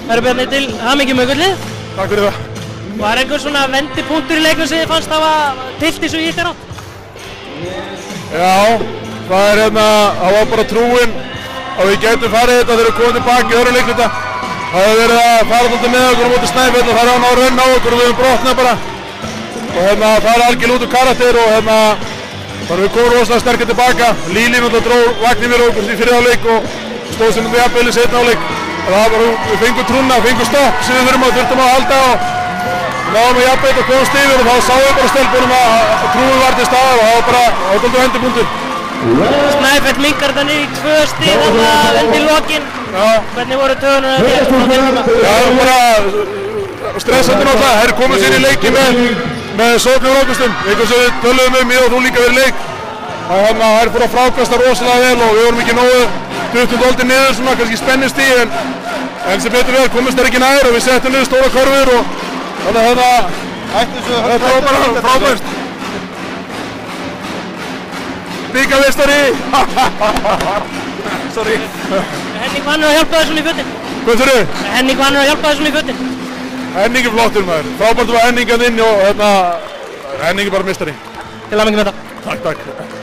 Herra Bjarni, til hamingju með gullið. Takk fyrir það. Var einhver svona vendipunktur í leiknum sem þið fannst hafa tyllt þessu í ykkar átt? Já, það var bara trúin að við gætum farið þetta þegar við komum tilbaka í öðrum leikluta. Það hefur verið að fara alltaf með okkur á móti Snæfell og það er að ná að raun á okkur og við höfum brotnað bara. Og það er algjörlega út úr karakter og bara við komum rosalega sterkir tilbaka. Líli náttúrulega dró vagninn fyrir okkur í fyrri hálfleik og stóð sem við jafnvel í seinni hálfleik. Við fengum trúna, fengum stopp sem við þurftum að halda og náðum að jafnvel og komast yfir og þá sáum við bara stelpunum að trúin var til staðar og það var bara ákvöldu vendipunktur. Snæfell minnkar þetta niður í 2 stig þarna undir lokin. Hvernig voru töðunar að þér á þeim tíma? Já, það var bara stressandi náttúrulega. Þeir komu sér í leiki með sóknum rákustum. Eitthvað sem við töluðum ég og þú líka verið leik. Þeir fóru að frákasta rosalega vel og við vorum ekki nógu duttum doldið niður svona kannski spennustig en sem betur við komist þeir ekki nær og við settum niður stóra körfur og þannig að þetta var bara frábært. Byggameistari! Sorry. Henning Vanur að hjálpa þér svona í fötin? Hvað þurru? Henning Vanur að hjálpa þér svona í fötin? Henning er flottur maður. Frábært var Henning að inn og Henning er bara meistari. Til hamingju með þetta. Takk.